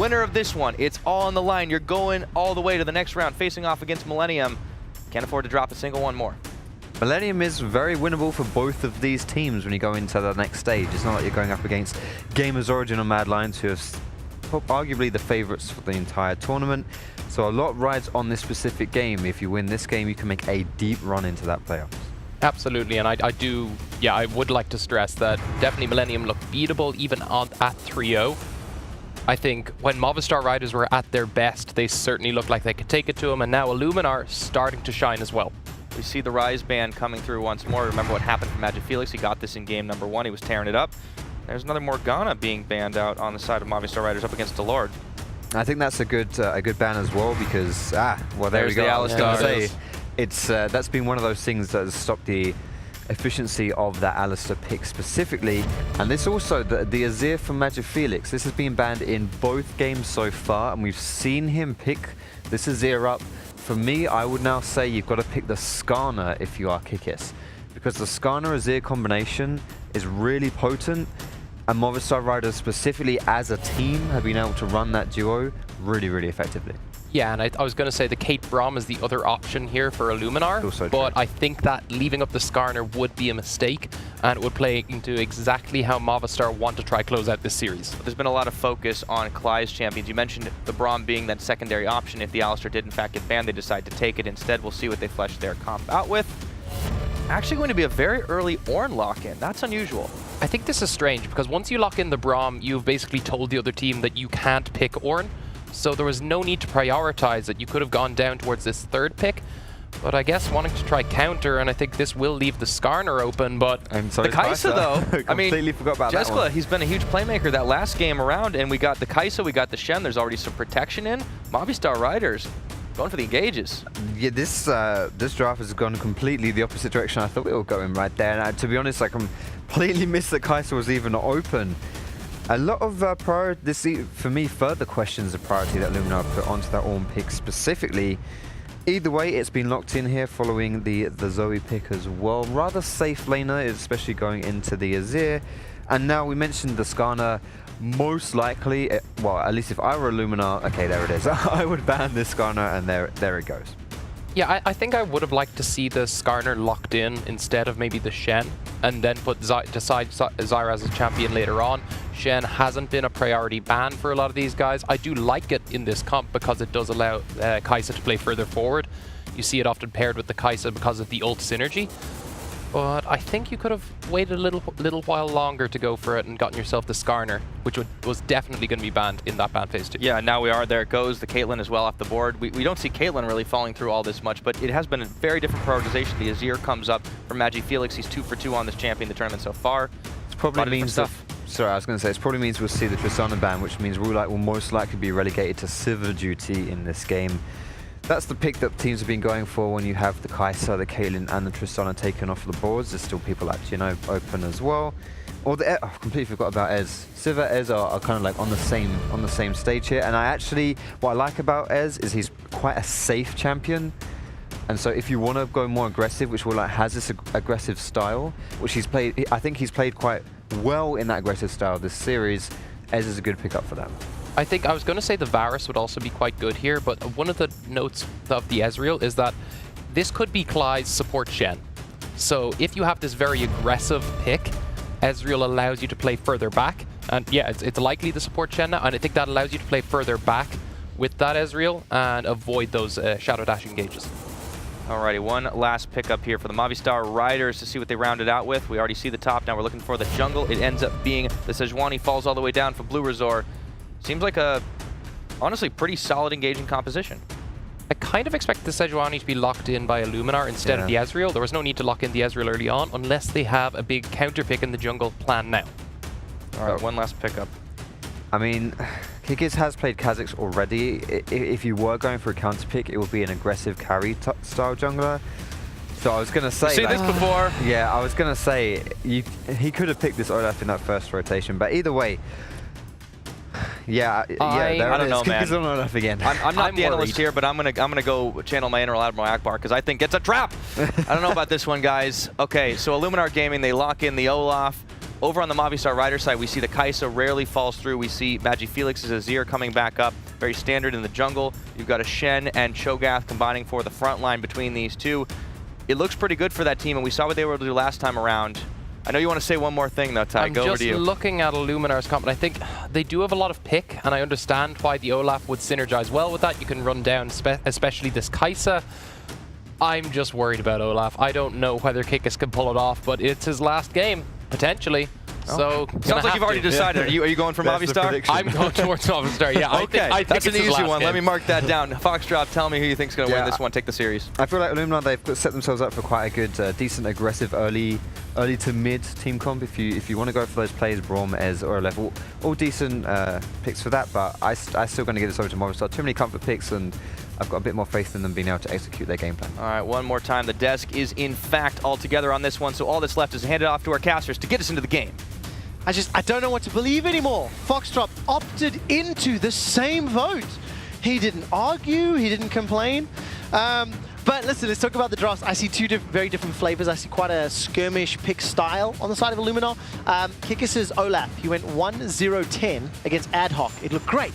winner of this one, it's all on the line. You're going all the way to the next round, facing off against Millennium. Can't afford to drop a single one more. Millennium is very winnable for both of these teams when you go into the next stage. It's not like you're going up against Gamers Origin or Mad Lions, who are arguably the favorites for the entire tournament. So a lot rides on this specific game. If you win this game, you can make a deep run into that playoffs. Absolutely, and I would like to stress that definitely Millennium look beatable even at 3-0. I think when Movistar Riders were at their best, they certainly looked like they could take it to them, and now Illuminar starting to shine as well. We see the Rise ban coming through once more. Remember what happened to Magic Felix? He got this in game number 1. He was tearing it up. There's another Morgana being banned out on the side of Movistar Riders up against Delord. I think that's a good ban as well because well, there we go. I was going to say it's that's been one of those things that has stopped the efficiency of that Alistair pick specifically. And this also, the Azir from Magic Felix, this has been banned in both games so far, and we've seen him pick this Azir up. For me, I would now say you've got to pick the Skarner if you are Kikis, because the Skarner-Azir combination is really potent, and Movistar Riders specifically as a team have been able to run that duo really, really effectively. Yeah, and I was going to say the Kate Brom is the other option here for Illuminar, but I think that leaving up the Skarner would be a mistake, and it would play into exactly how Movistar want to try close out this series. There's been a lot of focus on Clyde's champions. You mentioned the Brom being that secondary option. If the Alistair did in fact get banned, they decide to take it instead. We'll see what they flesh their comp out with. Actually going to be a very early Ornn lock-in. That's unusual. I think this is strange, because once you lock in the Brom, you've basically told the other team that you can't pick Ornn. So there was no need to prioritize it. You could have gone down towards this third pick, but I guess wanting to try counter, and I think this will leave the Skarner open, but the Kai'Sa though, I mean, completely forgot about that one. He's been a huge playmaker that last game around, and we got the Kai'Sa, we got the Shen, there's already some protection in. Movistar Riders going for the engages. Yeah, this draft has gone completely the opposite direction I thought we were going right there. And to be honest, I completely missed that Kai'Sa was even open. A lot of priority, for me, further questions of priority that Illuminar put onto that Ornn pick specifically. Either way, it's been locked in here following the Zoe pick as well. Rather safe laner, especially going into the Azir. And now we mentioned the Skarner. Most likely, well, at least if I were Illuminar, okay, there it is. I would ban this Skarner, and there it goes. Yeah, I think I would have liked to see the Skarner locked in instead of maybe the Shen, and then decide Zyra as a champion later on. Shen hasn't been a priority ban for a lot of these guys. I do like it in this comp because it does allow Kai'Sa to play further forward. You see it often paired with the Kai'Sa because of the ult synergy. But I think you could have waited a little while longer to go for it and gotten yourself the Skarner, which was definitely going to be banned in that ban phase too. Yeah, now we are. There it goes. The Caitlyn as well off the board. We don't see Caitlyn really falling through all this much, but it has been a very different prioritization. The Azir comes up from Magic Felix. He's 2 for 2 on this champion the tournament so far. It probably means stuff. Sorry, I was going to say, it probably means we'll see the Tristana ban, which means we'll most likely be relegated to Silver duty in this game. That's the pick that teams have been going for when you have the Kai'Sa, the Caitlyn, and the Tristana taken off the boards. There's still people like, open as well. Or the I completely forgot about Ez. Sivir, Ez are kind of like on the same stage here. And what I like about Ez is he's quite a safe champion. And so if you want to go more aggressive, which has this aggressive style, which I think he's played quite well in that aggressive style this series, Ez is a good pickup for that. I think I was going to say the Varus would also be quite good here, but one of the notes of the Ezreal is that this could be Clyde's support Shen. So if you have this very aggressive pick, Ezreal allows you to play further back. And yeah, it's likely the support Shen now, and I think that allows you to play further back with that Ezreal and avoid those Shadow Dash engages. Alrighty, one last pickup here for the Movistar Riders to see what they rounded out with. We already see the top, now we're looking for the jungle. It ends up being the Sejuani, falls all the way down for Blue Resort. Seems like a, honestly, pretty solid engaging composition. I kind of expect the Sejuani to be locked in by Illuminar instead of the Ezreal. There was no need to lock in the Ezreal early on unless they have a big counter pick in the jungle planned now. Alright, one last pickup. I mean, Kikis has played Kha'Zix already. If you were going for a counter pick, it would be an aggressive carry style jungler. So I was going to say... You've seen this before? Yeah, I was going to say, he could have picked this Olaf in that first rotation, but either way... Yeah, I don't know, man. On Olaf again. I'm not the analyst here, but I'm gonna go channel my inner Admiral Akbar because I think it's a trap. I don't know about this one, guys. Okay, so Illuminar Gaming, they lock in the Olaf. Over on the Movistar Rider side, we see the Kai'Sa rarely falls through. We see Magi Felix's Azir coming back up, very standard in the jungle. You've got a Shen and Cho'Gath combining for the front line between these two. It looks pretty good for that team, and we saw what they were able to do last time around. I know you want to say one more thing, though, Ty. Go over to you. I'm just looking at Illuminar's comp, and I think they do have a lot of pick, and I understand why the Olaf would synergize well with that. You can run down, especially this Kai'Sa. I'm just worried about Olaf. I don't know whether Kikis can pull it off, but it's his last game, potentially. So sounds like you've already decided. Are you going for Movistar? I'm going towards Movistar. Yeah, okay, I think that's an easy one. Game. Let me mark that down. Foxdrop, tell me who you think's going to win this one. Take the series. I feel like Illuminar, they've set themselves up for quite a good, decent, aggressive early to mid team comp. If you want to go for those plays, Braum, Ez, or level, all decent picks for that. But I still going to give this over to Movistar. Too many comfort picks, and I've got a bit more faith in them being able to execute their game plan. All right, one more time. The desk is in fact all together on this one, so all that's left is to hand it off to our casters to get us into the game. I don't know what to believe anymore. Foxdrop opted into the same vote. He didn't argue, he didn't complain. But listen, let's talk about the drafts. I see two very different flavors. I see quite a skirmish pick style on the side of Illuminar. Kikis' Olaf, he went 1-0-10 against Ad Hoc. It looked great.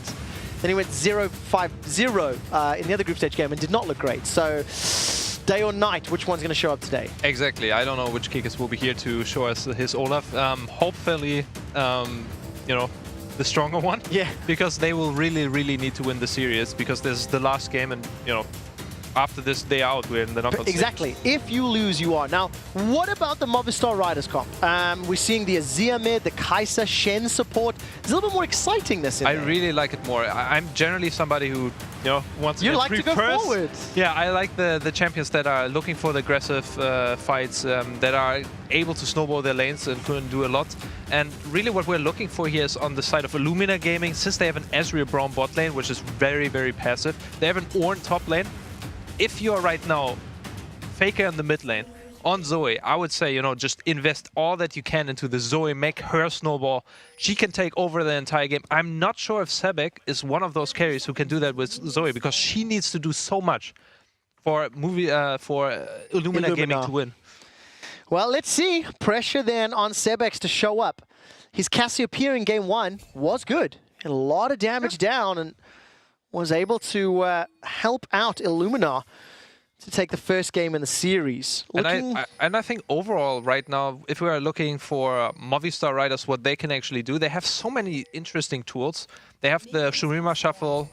Then he went 0-5-0 in the other group stage game and did not look great. So day or night, which one's going to show up today? Exactly. I don't know which Kikis will be here to show us his Olaf. Hopefully, you know, the stronger one. Yeah. Because they will really, really need to win the series, because this is the last game, and you know, after this day out, we're in the knockout stage. Exactly. If you lose, you are. Now, what about the Movistar Riders comp? We're seeing the Azir mid, the Kai'Sa, Shen support. It's a little bit more exciting this in I there. really like it more. I'm generally somebody who, you know, wants to to go forward. Yeah, I like the champions that are looking for the aggressive fights, that are able to snowball their lanes and can do a lot. And really what we're looking for here is on the side of Illuminar Gaming, since they have an Ezreal Braum bot lane, which is very, very passive. They have an Ornn top lane. If you are right now Faker in the mid lane on Zoe, I would say, you know, just invest all that you can into the Zoe, make her snowball. She can take over the entire game. I'm not sure if Sebek is one of those carries who can do that with Zoe, because she needs to do so much for Illuminar Gaming to win. Well, let's see. Pressure then on Sebex to show up. His Cassiopeia in game one was good. A lot of damage down, and was able to help out Illuminar to take the first game in the series. And I think overall right now, if we are looking for Movistar Riders, what they can actually do, they have so many interesting tools. They have the Shurima Shuffle,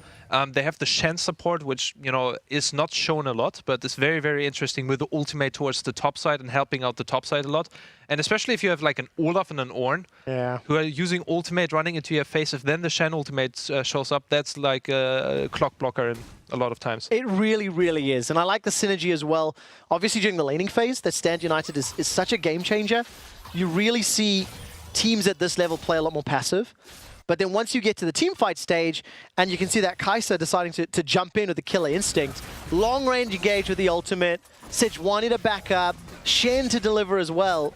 they have the Shen support, which, you know, is not shown a lot, but it's very, very interesting with the ultimate towards the top side and helping out the top side a lot. And especially if you have like an Olaf and an Ornn, who are using ultimate running into your face, if then the Shen ultimate shows up, that's like a clock blocker in a lot of times. It really, really is. And I like the synergy as well. Obviously during the laning phase, that Stand United is such a game changer. You really see teams at this level play a lot more passive. But then once you get to the team fight stage, and you can see that Kai'Sa deciding to jump in with the killer instinct, long range engage with the ultimate, Sejuani to back up, Shen to deliver as well.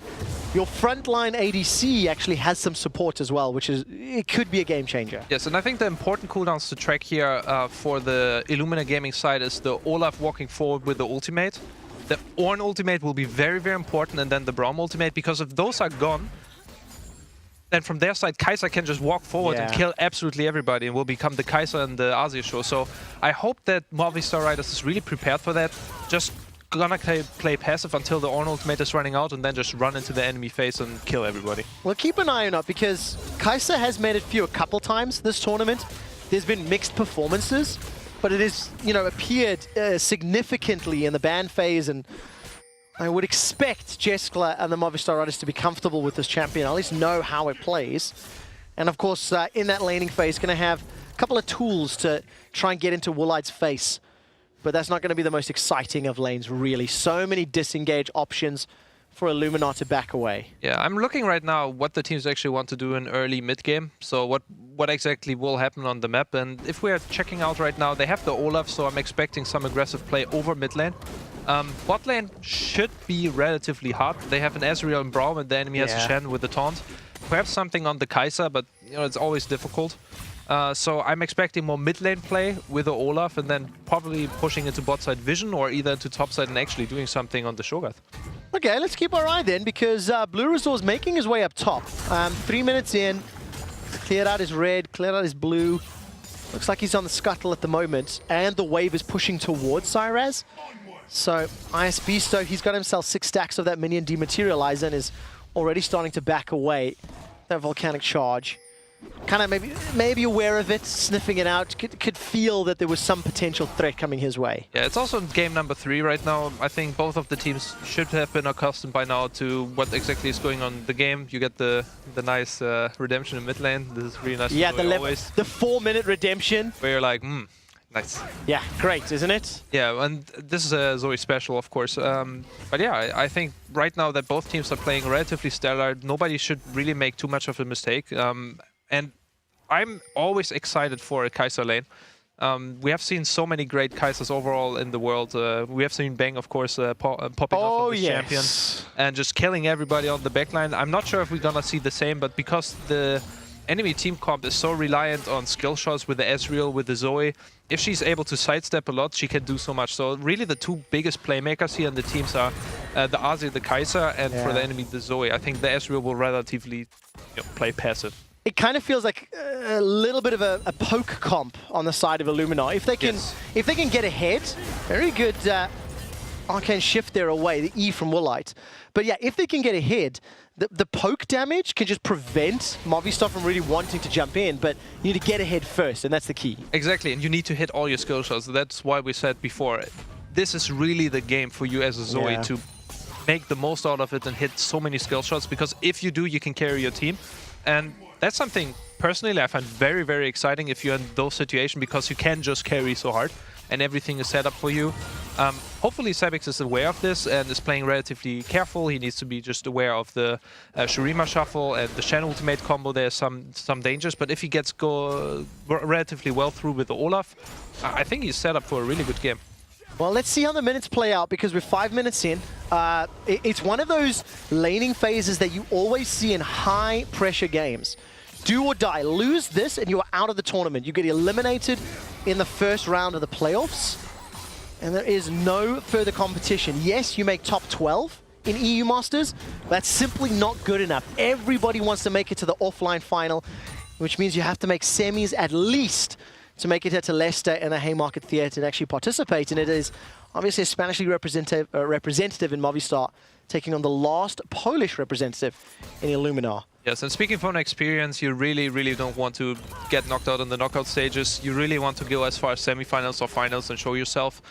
Your frontline ADC actually has some support as well, which is, it could be a game changer. Yes, and I think the important cooldowns to track here for the Illuminar Gaming side is the Olaf walking forward with the ultimate. The Ornn ultimate will be very, very important, and then the Braum ultimate, because if those are gone, then from their side, Kai'Sa can just walk forward and kill absolutely everybody and will become the Kai'Sa and the Azir show. So I hope that Movistar Riders is really prepared for that. Just gonna play passive until the Ornn ultimate is running out, and then just run into the enemy face and kill everybody. Well, keep an eye on it, because Kai'Sa has made it few a couple times this tournament. There's been mixed performances, but it is, you know, appeared significantly in the ban phase, and I would expect Jeskla and the Movistar Riders to be comfortable with this champion, at least know how it plays. And of course, in that laning phase, going to have a couple of tools to try and get into Woolite's face. But that's not going to be the most exciting of lanes, really. So many disengage options for Illuminar to back away. Yeah, I'm looking right now what the teams actually want to do in early mid-game. So what exactly will happen on the map. And if we are checking out right now, they have the Olaf, so I'm expecting some aggressive play over mid lane. Bot lane should be relatively hard. They have an Ezreal and Braum, and the enemy has a Shen with the taunt. Perhaps something on the Kai'Sa, but you know, it's always difficult. So I'm expecting more mid lane play with the Olaf, and then probably pushing into bot side vision, or either into top side and actually doing something on the Cho'Gath. Okay, let's keep our eye then, because Blue Resort's making his way up top. 3 minutes in, cleared out his red, cleared out his blue. Looks like he's on the scuttle at the moment, and the wave is pushing towards Syraz. So ISB Stoke, he's got himself 6 stacks of that minion dematerializer and is already starting to back away. That volcanic charge. Kind of maybe aware of it, sniffing it out, could feel that there was some potential threat coming his way. Yeah, it's also game number 3 right now. I think both of the teams should have been accustomed by now to what exactly is going on in the game. You get the nice redemption in mid lane. This is really nice. Yeah, to the 4-minute redemption. where you're like, nice. Yeah, great, isn't it? Yeah, and this is a Zoe special, of course. But yeah, I think right now that both teams are playing relatively stellar. Nobody should really make too much of a mistake. And I'm always excited for a Kai'Sa lane. We have seen so many great Kaisers overall in the world. We have seen Bang, of course, popping off on the champion and just killing everybody on the backline. I'm not sure if we're gonna see the same, but because the enemy team comp is so reliant on skill shots with the Ezreal, with the Zoe, if she's able to sidestep a lot, she can do so much. So really the 2 biggest playmakers here in the teams are the Azir, the Kai'Sa, and for the enemy, the Zoe. I think the Ezreal will relatively play passive. It kind of feels like a little bit of a poke comp on the side of Illuminar. If they can get ahead, very good arcane shift there away, the E from Woolite. But yeah, if they can get ahead, the poke damage can just prevent Movistar from really wanting to jump in, but you need to get ahead first, and that's the key. Exactly, and you need to hit all your skill shots. That's why we said before, this is really the game for you as a Zoe to make the most out of it and hit so many skill shots, because if you do, you can carry your team. And that's something, personally, I find very, very exciting if you're in those situations, because you can just carry so hard and everything is set up for you. Hopefully Sebix is aware of this and is playing relatively careful. He needs to be just aware of the Shurima shuffle and the Shen ultimate combo. There's some dangers, but if he gets relatively well through with the Olaf, I think he's set up for a really good game. Well, let's see how the minutes play out, because we're 5 minutes in. It's one of those laning phases that you always see in high-pressure games. Do or die. Lose this and you are out of the tournament. You get eliminated in the first round of the playoffs, and there is no further competition. Yes, you make top 12 in EU Masters, but that's simply not good enough. Everybody wants to make it to the offline final, which means you have to make semis at least to make it here to Leicester and the Haymarket Theatre and actually participate. And it is obviously a Spanishly representative in Movistar taking on the last Polish representative in Illuminar. Yes, and speaking from experience, you really, really don't want to get knocked out in the knockout stages. You really want to go as far as semifinals or finals and show yourself.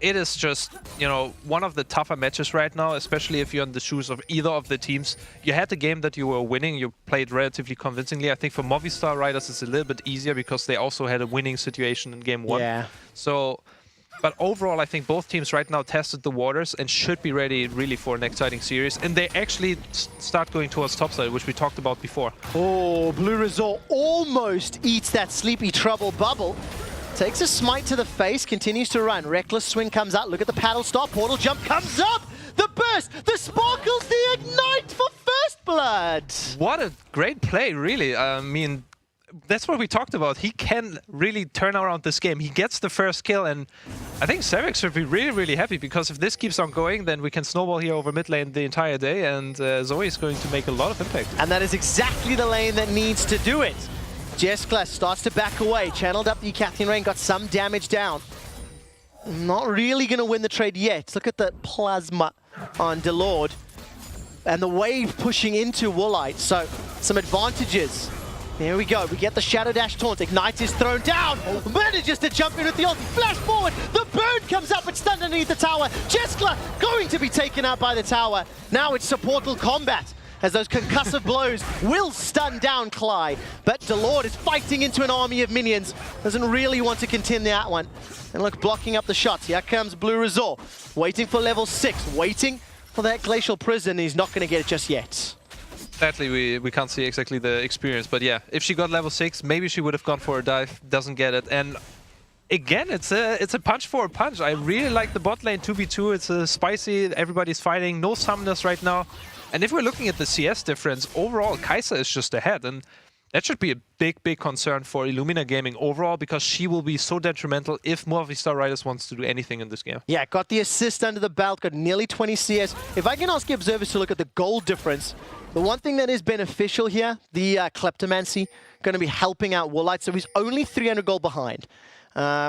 It is just, one of the tougher matches right now, especially if you're in the shoes of either of the teams. You had the game that you were winning, you played relatively convincingly. I think for Movistar Riders it's a little bit easier because they also had a winning situation in game 1. Yeah. So, but overall, I think both teams right now tested the waters and should be ready really for an exciting series. And they actually start going towards topside, which we talked about before. Oh, Blue Resort almost eats that Sleepy Trouble bubble. Takes a smite to the face, continues to run. Reckless swing comes out. Look at the paddle stop. Portal jump comes up. The burst, the sparkles, the ignite for first blood. What a great play, really. I mean, that's what we talked about. He can really turn around this game. He gets the first kill, and I think Sebix should be really, really happy, because if this keeps on going, then we can snowball here over mid lane the entire day, and Zoe is going to make a lot of impact. And that is exactly the lane that needs to do it. Jeskla starts to back away, channeled up the Cathian Rain, got some damage down. Not really going to win the trade yet. Look at the plasma on Delord. And the wave pushing into Woolite, so some advantages. There we go, we get the Shadow Dash taunt. Ignite is thrown down, manages to jump in with the ult, flash forward, the bird comes up, it's stunned underneath the tower. Jeskla going to be taken out by the tower. Now it's supportal combat, as those concussive blows will stun down Clyde. But Delord is fighting into an army of minions, doesn't really want to contend that one. And look, blocking up the shots. Here comes Blue Resort, waiting for level 6, waiting for that Glacial Prison. He's not going to get it just yet. Sadly, we can't see exactly the experience, but yeah, if she got level 6, maybe she would have gone for a dive, doesn't get it. And again, it's a punch for a punch. I really like the bot lane 2v2, it's spicy, everybody's fighting, no summoners right now. And if we're looking at the CS difference, overall, Kai'Sa is just ahead. And That should be a big, big concern for Illuminar Gaming overall, because she will be so detrimental if Movistar Riders wants to do anything in this game. Yeah, got the assist under the belt, got nearly 20 CS. If I can ask the observers to look at the gold difference, the one thing that is beneficial here, the Kleptomancy, going to be helping out Woolite, so he's only 300 gold behind,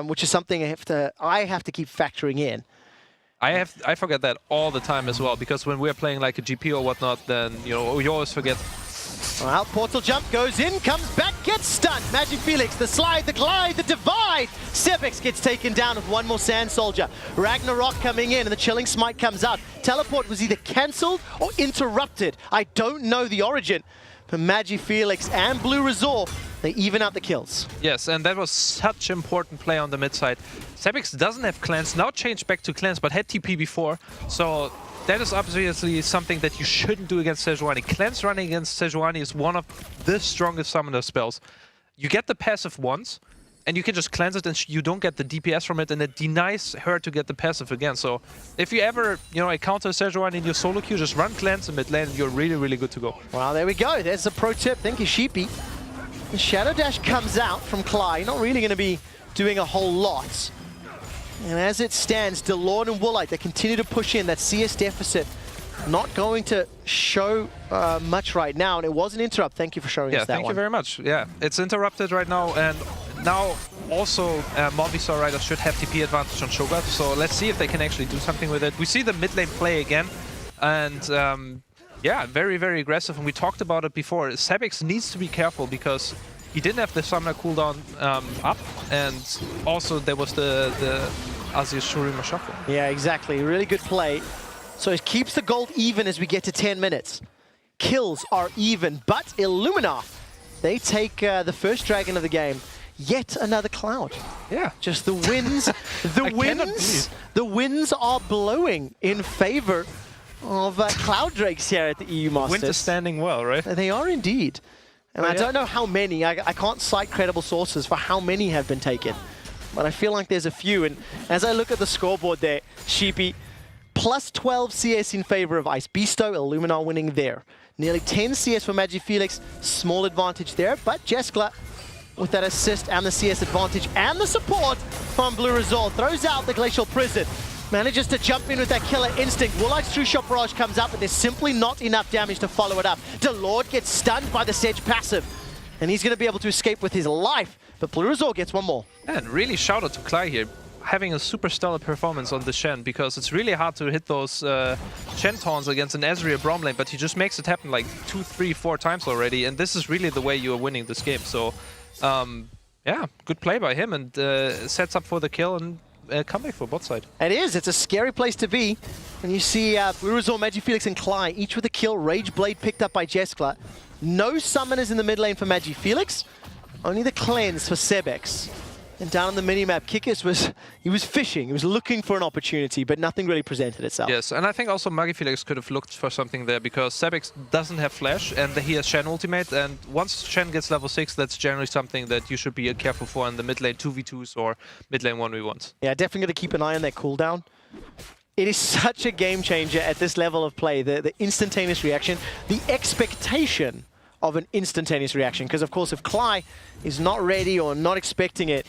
which is something I have to keep factoring in. I forget that all the time as well, because when we're playing like a GP or whatnot, then you always forget. Well, portal jump goes in, comes back, gets stunned. Magic Felix, the slide, the glide, the divide. Sebix gets taken down with one more Sand Soldier. Ragnarok coming in, and the Chilling Smite comes out. Teleport was either cancelled or interrupted. I don't know the origin. But Magic Felix and Blue Resort, they even out the kills. Yes, and that was such important play on the mid side. Sebix doesn't have cleanse, now changed back to cleanse, but had TP before. So that is obviously something that you shouldn't do against Sejuani. Cleanse running against Sejuani is one of the strongest summoner spells. You get the passive once, and you can just cleanse it, and you don't get the DPS from it, and it denies her to get the passive again. So if you ever, encounter Sejuani in your solo queue, just run cleanse in mid lane, and you're really, really good to go. Well, there we go. There's a pro tip. Thank you, Sheepy. The Shadow Dash comes out from Cly. Not really going to be doing a whole lot. And as it stands, Delord and Woolite, they continue to push in. That CS deficit not going to show much right now. And it was an interrupt. Thank you for showing us that one. Thank you very much. Yeah, it's interrupted right now. And now also Movistar Riders should have TP advantage on Shogat. So let's see if they can actually do something with it. We see the mid lane play again. And yeah, very, very aggressive. And we talked about it before. Sebix needs to be careful because he didn't have the summoner cooldown up. And also there was the Azir Shurima shuffle. Yeah, exactly. Really good play. So it keeps the gold even as we get to 10 minutes. Kills are even, but Illuminar, they take the first dragon of the game. Yet another cloud. Yeah. Just the winds, the winds are blowing in favor of Cloud Drakes here at the EU Masters. Wind is standing well, right? They are indeed. And I don't know how many, I can't cite credible sources for how many have been taken. But I feel like there's a few. And as I look at the scoreboard there, Sheepy, plus 12 CS in favor of Ice Beasto, Illuminar winning there. Nearly 10 CS for Magic Felix, small advantage there. But Jeskla, with that assist and the CS advantage and the support from Blue Resort, throws out the Glacial Prison. Manages to jump in with that killer instinct. Woolite's True Shot Barrage comes up, but there's simply not enough damage to follow it up. Delord gets stunned by the Sedge passive, and he's going to be able to escape with his life. But Blue Resort gets one more. And really shout out to Cly here, having a super stellar performance on the Shen, because it's really hard to hit those Shen taunts against an Ezreal Braum lane, but he just makes it happen like 2, 3, 4 times already, and this is really the way you are winning this game. So, yeah, good play by him, and sets up for the kill and comeback for bot side. It is. It's a scary place to be. And you see Blue Resort, Magic Felix, and Cly, each with a kill. Rage Blade picked up by Jeskla. No summoners in the mid lane for Magic Felix. Only the cleanse for Sebix. And down on the minimap, Kikis was fishing. He was looking for an opportunity, but nothing really presented itself. Yes, and I think also Magic Felix could have looked for something there, because Sebix doesn't have flash, and he has Shen ultimate, and once Shen gets level 6, that's generally something that you should be careful for in the mid lane 2v2s or mid lane 1v1s. Yeah, definitely going to keep an eye on that cooldown. It is such a game changer at this level of play, the instantaneous reaction, the expectation of an instantaneous reaction. Because of course, if Cly is not ready or not expecting it,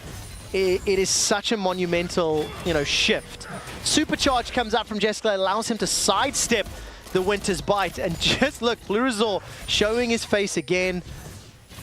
it is such a monumental, shift. Supercharge comes out from Jeskla, allows him to sidestep the Winter's Bite. And just look, Blue Resort showing his face again.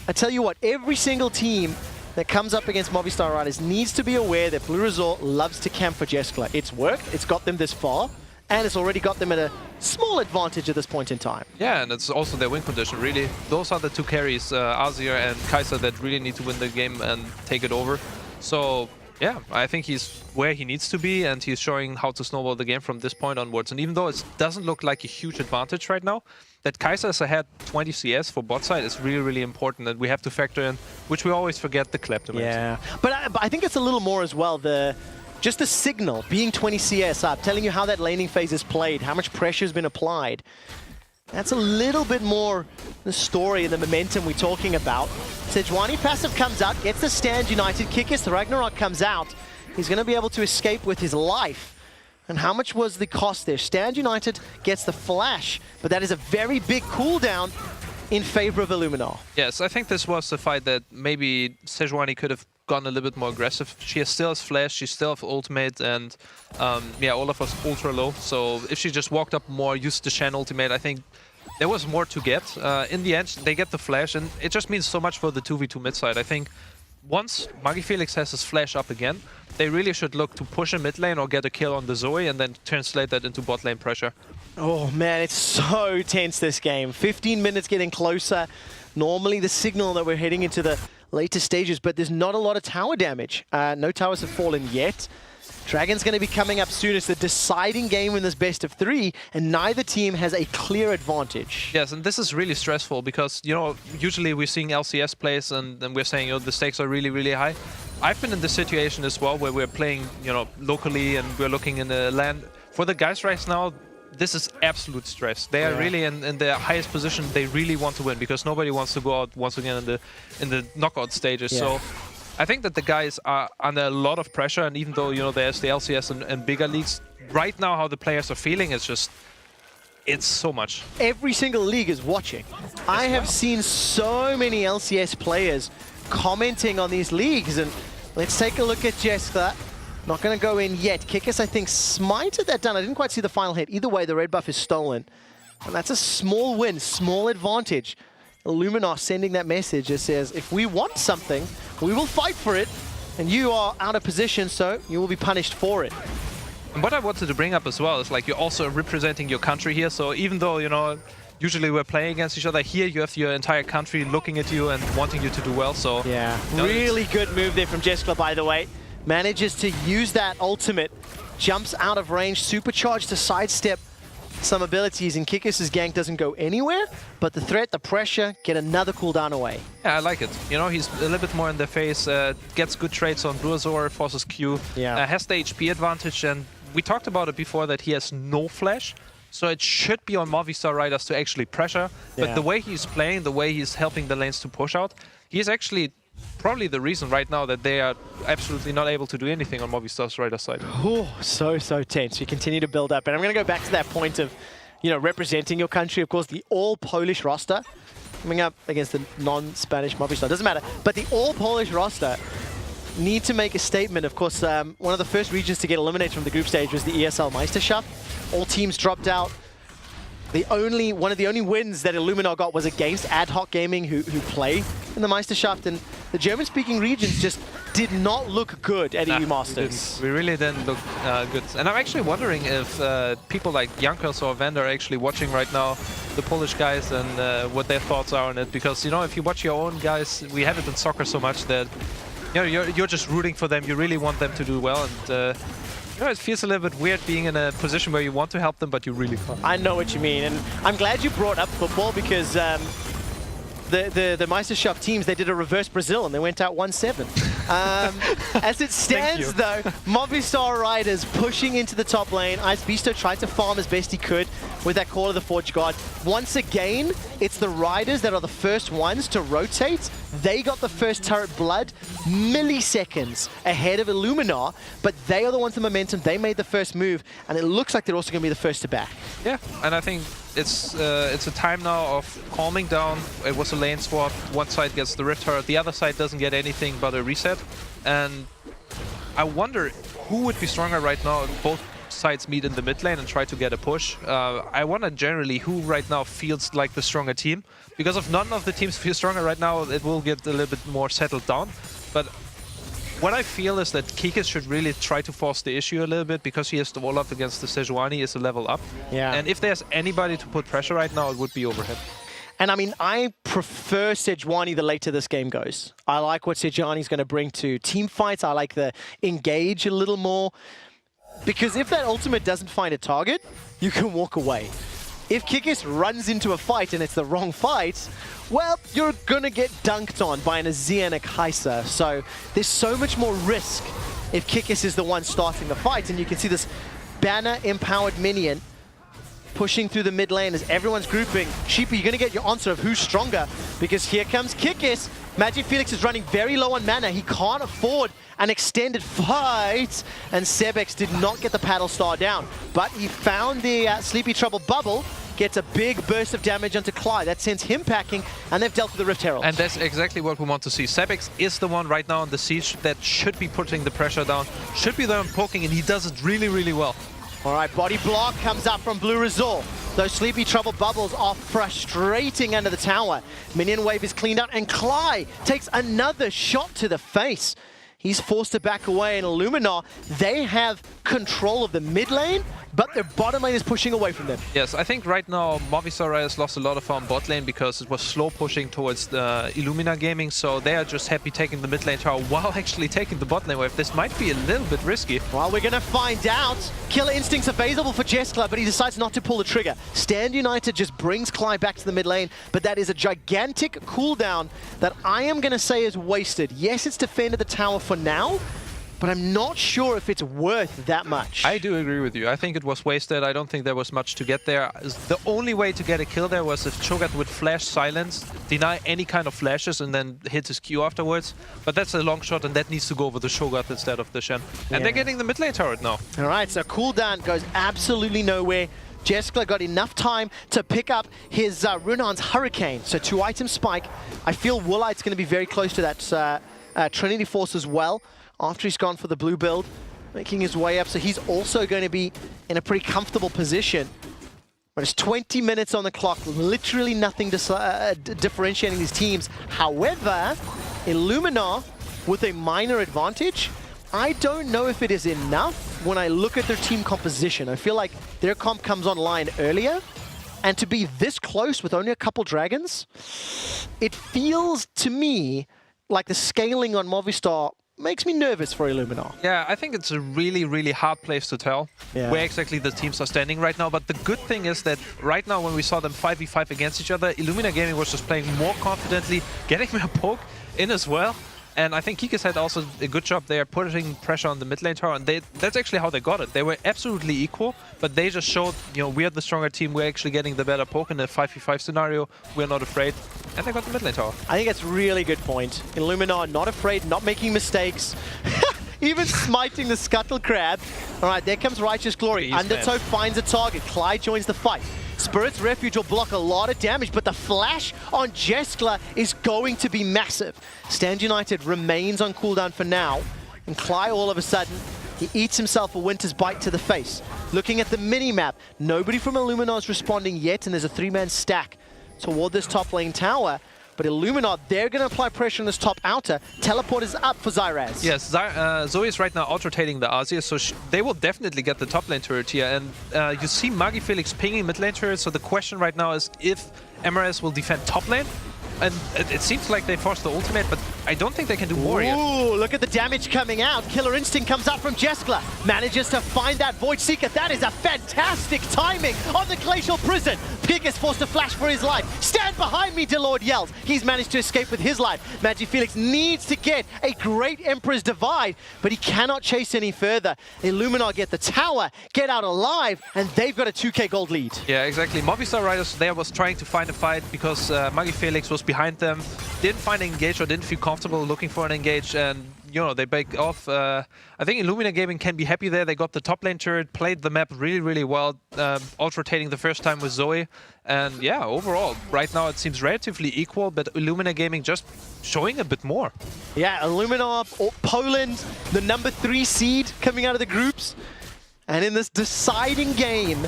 I tell you what, every single team that comes up against Movistar Riders needs to be aware that Blue Resort loves to camp for Jeskla. It's worked, it's got them this far, and it's already got them at a small advantage at this point in time. Yeah, and it's also their win condition, really. Those are the two carries, Azir and Kai'Sa, that really need to win the game and take it over. So, yeah, I think he's where he needs to be, and he's showing how to snowball the game from this point onwards. And even though it doesn't look like a huge advantage right now, that Kai'Sa is ahead 20 CS for bot side is really, really important, and we have to factor in, which we always forget, the Kleptomancy. Yeah, but I think it's a little more as well, just the signal, being 20 CS up, telling you how that laning phase is played, how much pressure has been applied. That's a little bit more the story and the momentum we're talking about. Sejuani passive comes out, gets the stand united. Kikis, the Ragnarok comes out. He's going to be able to escape with his life. And how much was the cost there? Stand united gets the flash, but that is a very big cooldown. in favor of Illuminar. Yes, I think this was a fight that maybe Sejuani could have gone a little bit more aggressive. She still has flash, she still has ultimate, and yeah, Olaf was ultra low. So if she just walked up more, used the Shen ultimate, I think there was more to get. In the end, they get the flash, and it just means so much for the 2v2 mid side. I think once Magi Felix has his flash up again, they really should look to push a mid lane or get a kill on the Zoe and then translate that into bot lane pressure. Oh man, it's so tense this game. 15 minutes getting closer. Normally the signal that we're heading into the later stages, but there's not a lot of tower damage. No towers have fallen yet. Dragon's going to be coming up soon. It's the deciding game in this best of 3, and neither team has a clear advantage. Yes, and this is really stressful because, you know, usually we're seeing LCS plays and we're saying, you know, the stakes are really, really high. I've been in this situation as well where we're playing, you know, locally and we're looking in the land. For the guys right now, this is absolute stress. They are really in the highest position. They really want to win because nobody wants to go out once again in the knockout stages. So I think that the guys are under a lot of pressure, and even though, you know, there's the LCS and bigger leagues, right now how the players are feeling is just, it's so much. Every single league is watching. I have seen so many LCS players commenting on these leagues, and let's take a look at Jessica. Not going to go in yet. Kikis, I think, smited that down. I didn't quite see the final hit. Either way, the red buff is stolen. And that's a small win, small advantage. Illuminar sending that message that says, if we want something, we will fight for it, and you are out of position, so you will be punished for it. And what I wanted to bring up as well is, like, you're also representing your country here, so even though, you know, usually we're playing against each other, here you have your entire country looking at you and wanting you to do well, so... Yeah, really good move there from Jessica, by the way. Manages to use that ultimate, jumps out of range, supercharged to sidestep some abilities, and Kikis' gank doesn't go anywhere, but the threat, the pressure, get another cooldown away. Yeah, I like it. You know, he's a little bit more in their face, gets good trades on Bruazor, forces Q, has the HP advantage, and we talked about it before that he has no flash, so it should be on Movistar Riders to actually pressure, but the way he's playing, the way he's helping the lanes to push out, he's actually probably the reason right now that they are absolutely not able to do anything on Movistar's Rider side. Oh, so tense. We continue to build up. And I'm going to go back to that point of, you know, representing your country. Of course, the all-Polish roster coming up against the non-Spanish Movistar. Doesn't matter. But the all-Polish roster need to make a statement. Of course, one of the first regions to get eliminated from the group stage was the ESL Meisterschaft. All teams dropped out. One of the only wins that Illuminar got was against Ad Hoc Gaming, who play in the Meisterschaft, and the German-speaking regions just did not look good at EU Masters. We really didn't look good. And I'm actually wondering if people like Jankos or Vander are actually watching right now, the Polish guys, and what their thoughts are on it. Because, you know, if you watch your own guys, we have it in soccer so much that, you know, you're just rooting for them. You really want them to do well, and you know, it feels a little bit weird being in a position where you want to help them, but you really can't. I know what you mean, and I'm glad you brought up football because the Meisterschaft teams, they did a reverse Brazil and they went out 1-7. As it stands though, Movistar Riders pushing into the top lane. Ice Beasto tried to farm as best he could with that Call of the Forge God. Once again, it's the Riders that are the first ones to rotate. They got the first turret blood milliseconds ahead of Illuminar, but they are the ones with momentum. They made the first move, and it looks like they're also going to be the first to back. Yeah, and I think it's a time now of calming down. It was a lane swap. One side gets the Rift Turret, the other side doesn't get anything but a reset. And I wonder who would be stronger right now if both sides meet in the mid lane and try to get a push. I wonder generally who right now feels like the stronger team. Because if none of the teams feel stronger right now, it will get a little bit more settled down. But what I feel is that Kikis should really try to force the issue a little bit because he has the wall up against the Sejuani is a level up. Yeah. And if there's anybody to put pressure right now, it would be overhead. And I mean, I prefer Sejuani the later this game goes. I like what Sejuani's going to bring to team fights. I like the engage a little more. Because if that ultimate doesn't find a target, you can walk away. If Kikis runs into a fight and it's the wrong fight, well, you're going to get dunked on by an Azir and a Kai'Sa. So there's so much more risk if Kikis is the one starting the fight. And you can see this banner-empowered minion pushing through the mid lane as everyone's grouping. Sheepy, you're going to get your answer of who's stronger, because here comes Kikis. Magi Felix is running very low on mana. He can't afford an extended fight, and Sebex did not get the paddle star down, but he found the Sleepy Trouble bubble, gets a big burst of damage onto Clyde. That sends him packing, and they've dealt with the Rift Herald. And that's exactly what we want to see. Sebex is the one right now on the siege that should be putting the pressure down, should be there poking, and he does it really, really well. All right, body block comes up from Blue Resort. Those Sleepy Trouble bubbles are frustrating under the tower. Minion wave is cleaned out, and Clyde takes another shot to the face. He's forced to back away, and Illuminar, they have control of the mid lane, but their bottom lane is pushing away from them. Yes, I think right now Movistar has lost a lot of farm bot lane because it was slow pushing towards the Illuminar gaming, so they are just happy taking the mid lane tower while actually taking the bot lane wave. This might be a little bit risky. Well, we're going to find out. Killer Instinct's available for Jeskla, but he decides not to pull the trigger. Stand United just brings Clyde back to the mid lane, but that is a gigantic cooldown that I am going to say is wasted. Yes, it's defended the tower for now, but I'm not sure if it's worth that much. I do agree with you. I think it was wasted. I don't think there was much to get there. The only way to get a kill there was if Cho'Gath would flash silence, deny any kind of flashes, and then hit his Q afterwards. But that's a long shot, and that needs to go over the Cho'Gath instead of the Shen. And they're getting the mid lane turret now. All right, so cooldown goes absolutely nowhere. Jeskla got enough time to pick up his Runan's Hurricane. So 2 item spike. I feel Woolite's going to be very close to that Trinity Force as well, after he's gone for the blue build, making his way up. So he's also going to be in a pretty comfortable position. But it's 20 minutes on the clock, literally nothing differentiating these teams. However, Illuminar with a minor advantage, I don't know if it is enough when I look at their team composition. I feel like their comp comes online earlier, and to be this close with only a couple dragons, it feels to me like the scaling on Movistar makes me nervous for Illuminar. Yeah, I think it's a really, really hard place to tell where exactly the teams are standing right now. But the good thing is that right now, when we saw them 5v5 against each other, Illuminar Gaming was just playing more confidently, getting their poke in as well. And I think Kikis had also a good job there, putting pressure on the mid lane tower, and that's actually how they got it. They were absolutely equal, but they just showed, you know, we're the stronger team, we're actually getting the better poke in the 5v5 scenario, we're not afraid, and they got the mid lane tower. I think that's a really good point. Illuminar not afraid, not making mistakes, even smiting the Scuttle Crab. All right, there comes Righteous Glory. Undertow finds a target, Clyde joins the fight. Spirit's Refuge will block a lot of damage, but the flash on Jeskla is going to be massive. Stand United remains on cooldown for now, and Clyde all of a sudden, he eats himself a Winter's Bite to the face. Looking at the mini-map, nobody from Illuminar is responding yet, and there's a 3-man stack toward this top lane tower. But Illuminar, they're going to apply pressure on this top outer. Teleport is up for Zyraz. Yes, Zoe is right now out-rotating the Azir, so they will definitely get the top lane turret here. And you see Magi Felix pinging mid lane turret, so the question right now is if MRS will defend top lane. And it seems like they forced the ultimate, but I don't think they can do more yet. Ooh, look at the damage coming out. Killer Instinct comes up from Jeskla. Manages to find that Void Seeker. That is a fantastic timing on the Glacial Prison. Pig is forced to flash for his life. Stand behind me, Delord yells. He's managed to escape with his life. Magi Felix needs to get a great Emperor's Divide, but he cannot chase any further. Illuminar get the tower, get out alive, and they've got a 2k gold lead. Yeah, exactly. Movistar Riders there was trying to find a fight because Magi Felix was behind them, didn't find an engage or didn't feel comfortable looking for an engage, and you know, they backed off. I think Illuminar Gaming can be happy there. They got the top lane turret, played the map really, really well, alt-rotating the first time with Zoe. And yeah, overall, right now it seems relatively equal, but Illuminar Gaming just showing a bit more. Yeah, Illuminar, Poland, the number 3 seed coming out of the groups. And in this deciding game,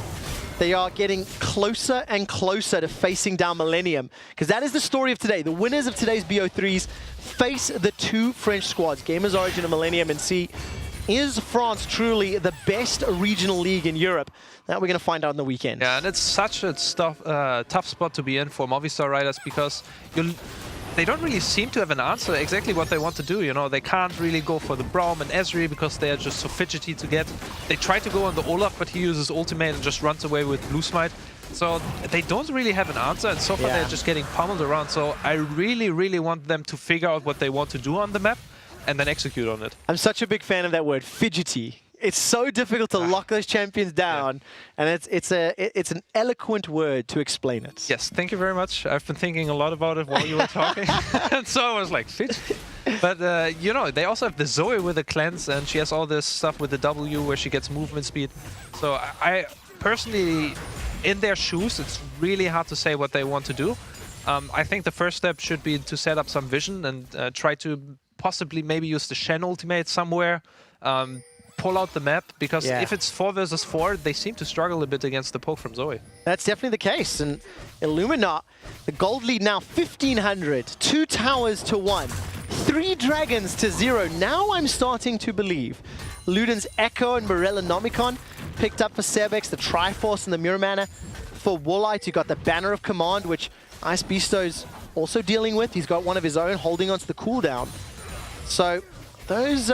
they are getting closer and closer to facing down Millennium, because that is the story of today. The winners of today's BO3s face the 2 French squads, Gamers Origin and Millennium, and see, is France truly the best regional league in Europe? That we're going to find out on the weekend. Yeah, and it's such a tough spot to be in for Movistar Riders, because they don't really seem to have an answer exactly what they want to do. You know, they can't really go for the Braum and Ezreal because they are just so fidgety to get. They try to go on the Olaf, but he uses ultimate and just runs away with Blue Smite. So they don't really have an answer, and so far they're just getting pummeled around. So I really, really want them to figure out what they want to do on the map and then execute on it. I'm such a big fan of that word, fidgety. It's so difficult to lock those champions down, and it's an eloquent word to explain it. Yes, thank you very much. I've been thinking a lot about it while you were talking, and so I was like, fidgety. But you know, they also have the Zoe with the cleanse, and she has all this stuff with the W where she gets movement speed. So I personally in their shoes, it's really hard to say what they want to do. I think the first step should be to set up some vision and try to possibly maybe use the Shen ultimate somewhere, pull out the map, because if it's 4 versus 4, they seem to struggle a bit against the poke from Zoe. That's definitely the case, and Illuminar, the gold lead now 1,500, 2 towers to 1, 3 dragons to 0. Now I'm starting to believe. Luden's Echo and Morella Nomicon picked up for Sebex, the Triforce and the Mirror Mana. For Woolite, you got the Banner of Command, which Ice Beasto's also dealing with. He's got one of his own holding onto the cooldown. So those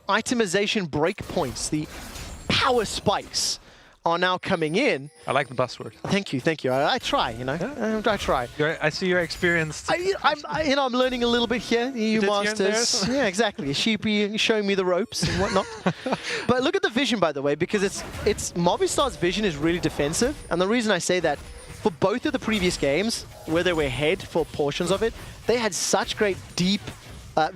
itemization breakpoints, the power spikes, are now coming in. I like the buzzword. Thank you, thank you. I try, you know, I try. I see you're experienced. I'm learning a little bit here, you masters. Yeah, exactly. Sheepy showing me the ropes and whatnot. But look at the vision, by the way, because it's Movistar's vision is really defensive, and the reason I say that, for both of the previous games, where they were ahead for portions of it, they had such great deep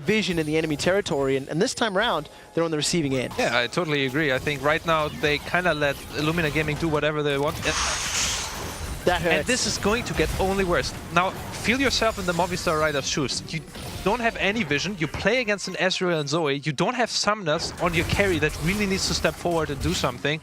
vision in the enemy territory, and this time around, they're on the receiving end. Yeah, I totally agree. I think right now they kind of let Illuminar Gaming do whatever they want. That hurts. And this is going to get only worse. Now, feel yourself in the Movistar Rider's shoes. You don't have any vision. You play against an Ezreal and Zoe. You don't have summoners on your carry that really needs to step forward and do something.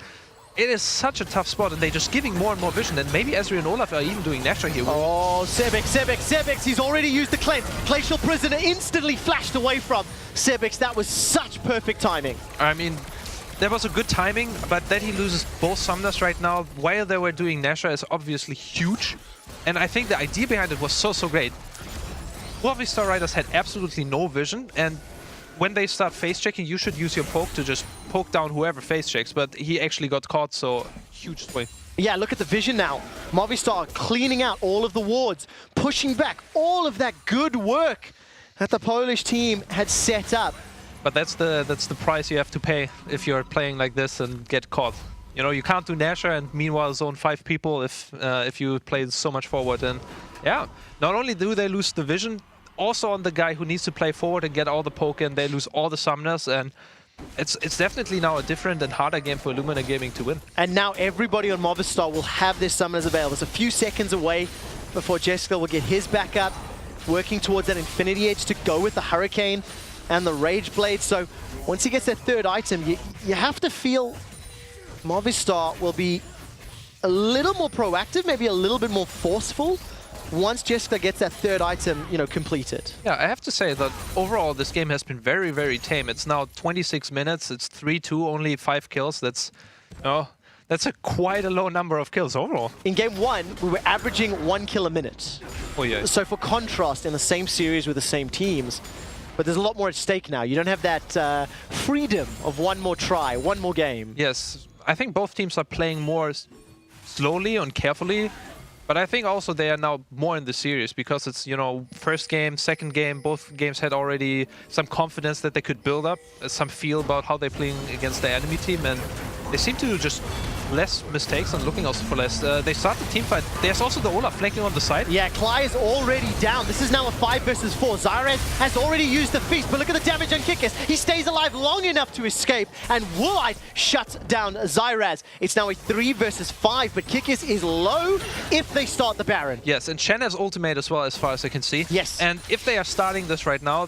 It is such a tough spot, and they're just giving more and more vision, and maybe Ezreal and Olaf are even doing Nashor here. Oh, Sebex, he's already used the cleanse. Glacial Prisoner instantly flashed away from Sebex. That was such perfect timing. I mean, there was a good timing, but that he loses both summoners right now while they were doing Nashor is obviously huge. And I think the idea behind it was so great. Movistar Riders had absolutely no vision, and when they start face checking, you should use your poke to just poke down whoever face checks, but he actually got caught, so huge swing. Yeah, look at the vision now. Movistar cleaning out all of the wards, pushing back all of that good work that the Polish team had set up. But that's the price you have to pay if you're playing like this and get caught. You know, you can't do Nashor and meanwhile zone 5 people if you play so much forward. And yeah, not only do they lose the vision, also on the guy who needs to play forward and get all the poke in, they lose all the summoners, and it's definitely now a different and harder game for Illuminar Gaming to win. And now everybody on Movistar will have their summoners available. It's a few seconds away before Jessica will get his back up, working towards that Infinity Edge to go with the Hurricane and the Rage Blade. So once he gets that third item, you have to feel Movistar will be a little more proactive, maybe a little bit more forceful, once Jessica gets that third item, you know, completed. Yeah, I have to say that overall this game has been very, very tame. It's now 26 minutes, it's 3-2, only 5 kills. That's quite a low number of kills overall. In game 1, we were averaging 1 kill a minute. Oh yeah. So for contrast, in the same series with the same teams, but there's a lot more at stake now. You don't have that freedom of one more try, one more game. Yes, I think both teams are playing more slowly and carefully. But I think also they are now more in the series because it's, you know, first game, second game, both games had already some confidence that they could build up, some feel about how they're playing against the enemy team, and they seem to do just less mistakes and looking also for less. They start the team fight. There's also the Olaf flanking on the side. Yeah, Klai is already down. This is now a 5 versus 4. Zyrez has already used the feast, but look at the damage on Kikis. He stays alive long enough to escape, and Woolite shuts down Zyrez. It's now a 3 versus 5, but Kikis is low if they start the Baron. Yes, and Shen has ultimate as well, as far as I can see. Yes. And if they are starting this right now,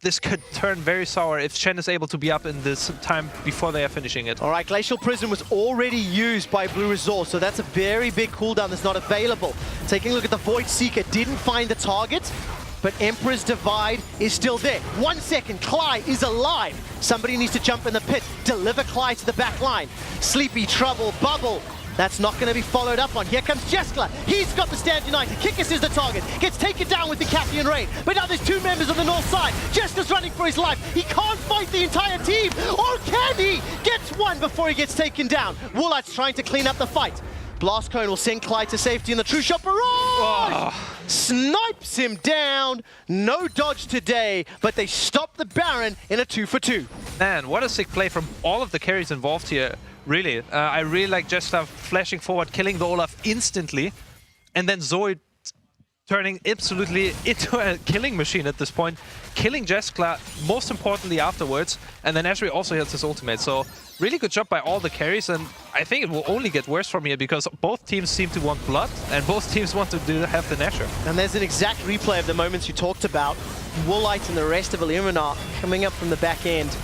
this could turn very sour if Shen is able to be up in this time before they are finishing it. All right, Glacial Prison was already used by Blue Resort, so that's a very big cooldown that's not available. Taking a look at the Void Seeker, didn't find the target, but Emperor's Divide is still there. 1 second, Klai is alive. Somebody needs to jump in the pit, deliver Klai to the back line. Sleepy, Trouble, Bubble. That's not going to be followed up on. Here comes Jeskla. He's got the stand united. Kikis is the target. Gets taken down with the Caspian Raid. But now there's 2 members on the north side. Jeskla's running for his life. He can't fight the entire team. Or can he? Gets one before he gets taken down. Woolite's trying to clean up the fight. Blast Cone will send Klai to safety in the True Shot Barrage. Oh. Snipes him down. No dodge today, but they stop the Baron in a 2-for-2. Man, what a sick play from all of the carries involved here. Really, I really like Jester flashing forward, killing the Olaf instantly, and then Zoe turning absolutely into a killing machine at this point, killing Jeskla, most importantly afterwards, and then Ashbury also hits his ultimate. So really good job by all the carries, and I think it will only get worse from here because both teams seem to want blood, and both teams want to have the Nasher. And there's an exact replay of the moments you talked about. Woolite and the rest of Illuminar coming up from the back end.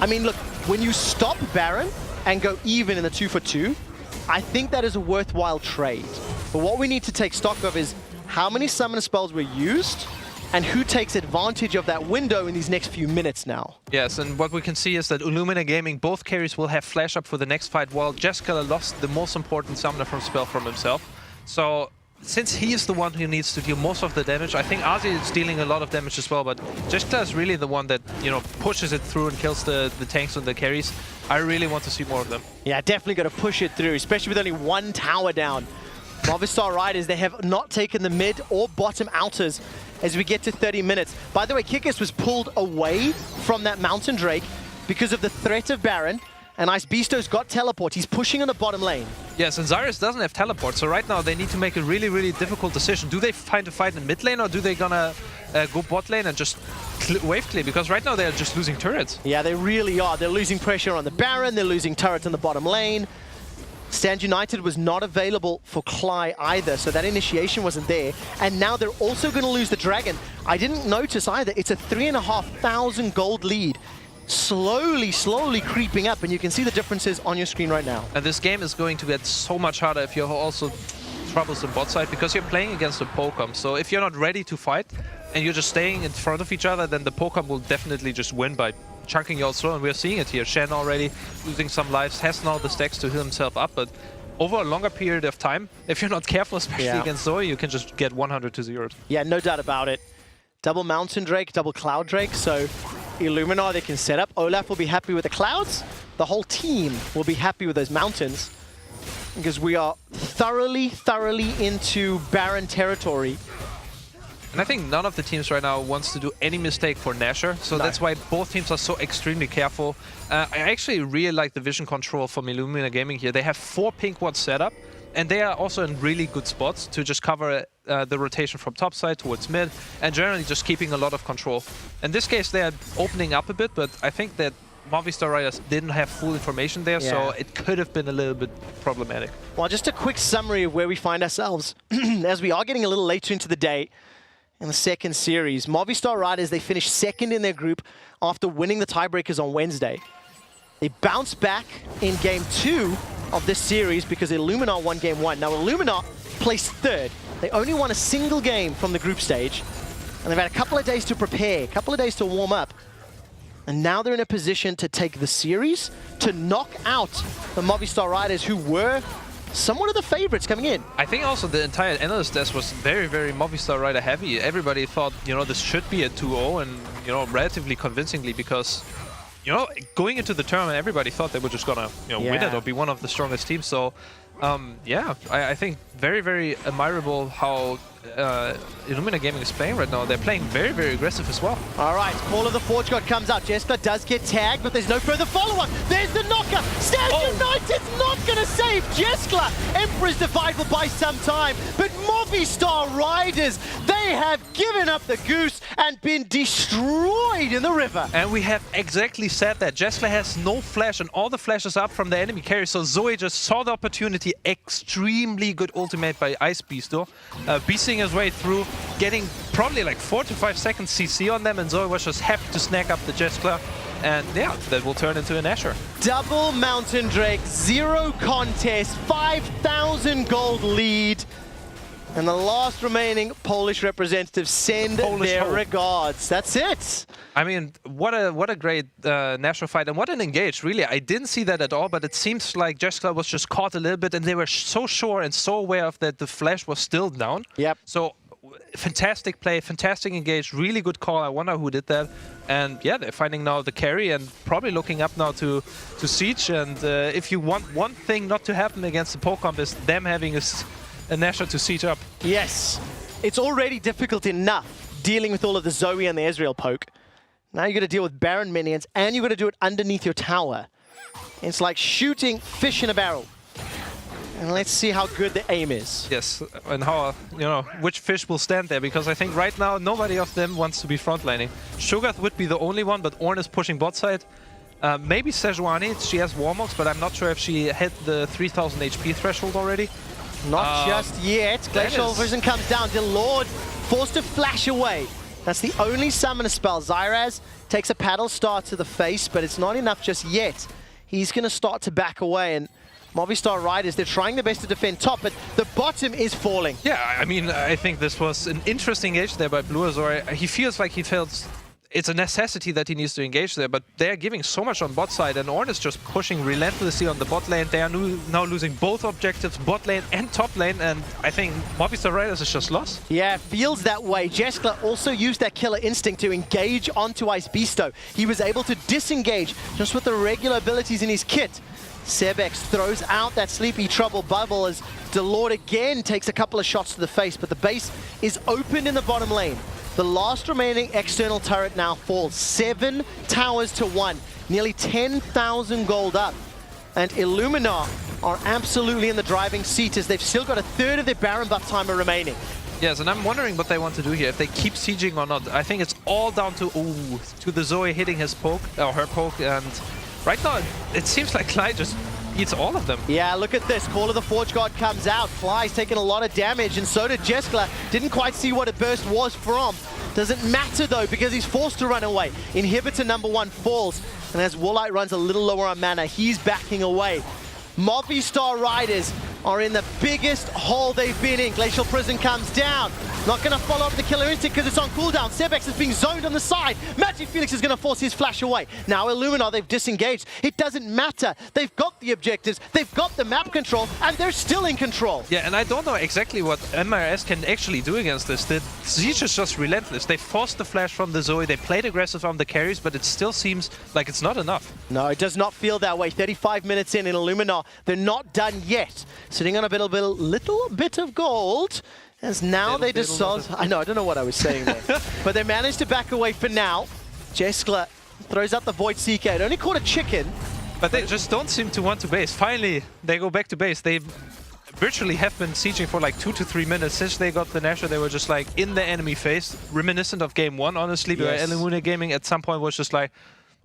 I mean, look, when you stop Baron and go even in the 2-for-2, I think that is a worthwhile trade. But what we need to take stock of is how many summon spells were used and who takes advantage of that window in these next few minutes now. Yes, and what we can see is that Illuminar Gaming, both carries will have flash up for the next fight, while Jeskla lost the most important summoner from spell from himself. So since he is the one who needs to deal most of the damage, I think Azi is dealing a lot of damage as well, but Jeskla is really the one that, you know, pushes it through and kills the tanks and the carries. I really want to see more of them. Yeah, definitely got to push it through, especially with only one tower down. Movistar Riders, they have not taken the mid or bottom outers as we get to 30 minutes. By the way, Kikis was pulled away from that Mountain Drake because of the threat of Baron, and Ice Beasto's got teleport. He's pushing on the bottom lane. Yes, and Zyrus doesn't have teleport, so right now they need to make a really, really difficult decision. Do they find a fight in mid lane, or do they gonna go bot lane and just wave clear? Because right now they're just losing turrets. Yeah, they really are. They're losing pressure on the Baron, they're losing turrets in the bottom lane. Stand United was not available for Cly either, so that initiation wasn't there. And now they're also going to lose the Dragon. I didn't notice either. It's a 3,500 gold lead. Slowly creeping up, and you can see the differences on your screen right now. And this game is going to get so much harder if you're also troublesome bot side, because you're playing against a Pokemon. So if you're not ready to fight, and you're just staying in front of each other, then the Pokemon will definitely just win by chunking you out slow, and we're seeing it here. Shen already losing some lives, has now the stacks to heal himself up, but over a longer period of time, if you're not careful, especially against Zoe, you can just get 100 to 0. Yeah, no doubt about it. Double Mountain Drake, double Cloud Drake, so Illuminar they can set up. Olaf will be happy with the clouds. The whole team will be happy with those mountains, because we are thoroughly into Baron territory. And I think none of the teams right now wants to do any mistake for Nasher, so that's why both teams are so extremely careful. I actually really like the vision control from Illuminar Gaming here. They have 4 pink wards set up, and they are also in really good spots to just cover the rotation from top side towards mid, and generally just keeping a lot of control. In this case, they are opening up a bit, but I think that Movistar Riders didn't have full information there, so it could have been a little bit problematic. Well, just a quick summary of where we find ourselves as we are getting a little later into the day. In the second series, Movistar Riders, they finished second in their group after winning the tiebreakers on Wednesday. They bounced back in game 2 of this series because Illuminar won game 1. Now, Illuminar placed third. They only won a single game from the group stage, and they've had a couple of days to prepare, a couple of days to warm up. And now they're in a position to take the series, to knock out the Movistar Riders, who were somewhat of the favorites coming in. I think also the entire analyst desk was very Movistar Rider heavy. Everybody thought, you know, this should be a 2-0, and, you know, relatively convincingly, because, you know, going into the tournament, everybody thought they were just gonna, you know, win it or be one of the strongest teams. So, yeah, I think very admirable how Illuminar Gaming is playing right now. They're playing very aggressive as well. All right, Call of the Forge God comes out. Jeskla does get tagged, but there's no further follow-up. There's the knocker. Stand United's not going to save Jeskla. Emperor's Divide will buy some time, but Movistar Riders, they have given up the goose and been destroyed in the river. And we have exactly said that. Jeskla has no flash, and all the flashes up from the enemy carry, so Zoe just saw the opportunity. Extremely good ultimate by Ice Beasto. Beasting his way through, getting probably like 4 to 5 seconds CC on them, and Zoe was just happy to snag up the Jeskla, and yeah, that will turn into an Asher. Double Mountain Drake, 0 contest, 5,000 gold lead. And the last remaining Polish representatives send their regards. That's it. I mean, what a great national fight, and what an engage, really. I didn't see that at all, but it seems like Jeskla was just caught a little bit, and they were so sure and so aware of that the flash was still down. Yep. So, fantastic play, fantastic engage, really good call. I wonder who did that. And yeah, they're finding now the carry and probably looking up now to Siege. And if you want one thing not to happen against the Pokemon, is them having a Nasher to siege up. Yes. It's already difficult enough dealing with all of the Zoe and the Ezreal poke. Now you got to deal with Baron minions, and you got to do it underneath your tower. It's like shooting fish in a barrel. And let's see how good the aim is. Yes, and how, which fish will stand there, because I think right now nobody of them wants to be frontlining. Sugar would be the only one, but Ornn is pushing bot side. Maybe Sejuani, she has Warmox, but I'm not sure if she hit the 3000 HP threshold already. Not just yet. Glacial Vision comes down. Delord forced to flash away. That's the only summoner spell. Zyraz takes a paddle start to the face, but it's not enough just yet. He's going to start to back away, and Movistar Riders, they're trying their best to defend top, but the bottom is falling. Yeah, I mean, I think this was an interesting engage there by Blue Azor. He feels like he felt it's a necessity that he needs to engage there, but they're giving so much on bot side, and Ornn is just pushing relentlessly on the bot lane. They are now losing both objectives, bot lane and top lane, and I think Movistar Riders is just lost. Yeah, feels that way. Jeskla also used that killer instinct to engage onto Ice Beasto. He was able to disengage just with the regular abilities in his kit. Sebex throws out that Sleepy Trouble bubble as Delord again takes a couple of shots to the face, but the base is open in the bottom lane. The last remaining external turret now falls 7 towers to 1, nearly 10,000 gold up. And Illuminar are absolutely in the driving seat as they've still got a third of their Baron buff timer remaining. Yes, and I'm wondering what they want to do here, if they keep sieging or not. I think it's all down to the Zoe hitting his poke, or her poke, and right now it seems like Clyde just eats all of them. Yeah, look at this. Call of the Forge God comes out. Fly's taking a lot of damage, and so did Jeskla. Didn't quite see what a burst was from. Doesn't matter though, because he's forced to run away. Inhibitor number 1 falls, and as Warlight runs a little lower on mana, he's backing away. Movistar Riders are in the biggest hole they've been in. Glacial Prison comes down. Not going to follow up the killer instinct because it's on cooldown. Sebex is being zoned on the side. Magic Felix is going to force his flash away. Now Illuminar, they've disengaged. It doesn't matter. They've got the objectives, they've got the map control, and they're still in control. Yeah, and I don't know exactly what MRS can actually do against this. The siege is just relentless. They forced the flash from the Zoe, they played aggressive on the carries, but it still seems like it's not enough. No, it does not feel that way. 35 minutes in Illuminar, they're not done yet. Sitting on a little bit of gold. As now they decide, I know, I don't know what I was saying there. But they managed to back away for now. Jeskla throws out the Void Seeker. It only caught a chicken. But they just don't seem to want to base. Finally, they go back to base. They virtually have been sieging for like 2 to 3 minutes. Since they got the Nasher, they were just like in the enemy face. Reminiscent of game 1, honestly. Yes. Illuminar Gaming at some point was just like,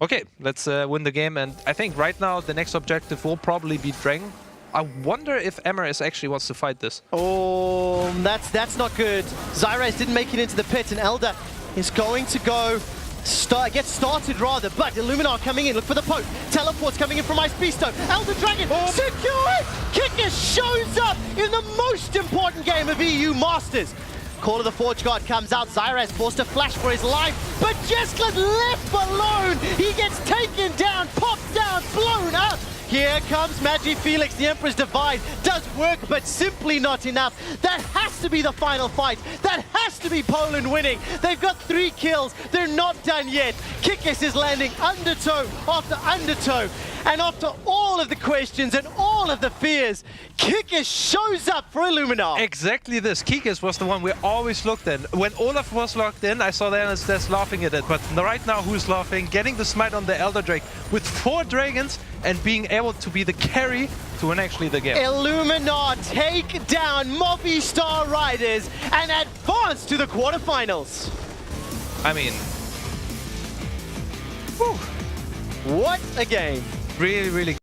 okay, let's win the game. And I think right now the next objective will probably be Dragon. I wonder if MRS actually wants to fight this. Oh, that's not good. Zyraz didn't make it into the pit, and Elder is going to go get started rather, but Illuminar coming in, look for the poke. Teleport's coming in from Ice Beasto. Elder Dragon, secured! Kicker shows up in the most important game of EU Masters. Call of the Forge God comes out. Zyraz forced a flash for his life, but Jeskla's left alone. He gets taken down, popped down, blown up. Here comes Magi Felix, the Emperor's Divide. Does work, but simply not enough. That has to be the final fight. That has to be Poland winning. They've got 3 kills. They're not done yet. Kikis is landing undertow after undertow. And after all of the questions and all of the fears, Kikis shows up for Illuminar. Exactly this. Kikis was the one we always looked in. When Olaf was locked in, I saw the analysts logging at it. But right now, who's laughing? Getting the smite on the Elder Drake with 4 dragons and being able to be the carry to win actually the game. Illuminar take down Movistar Riders and advance to the quarterfinals. I mean, whew. What a game. Really, really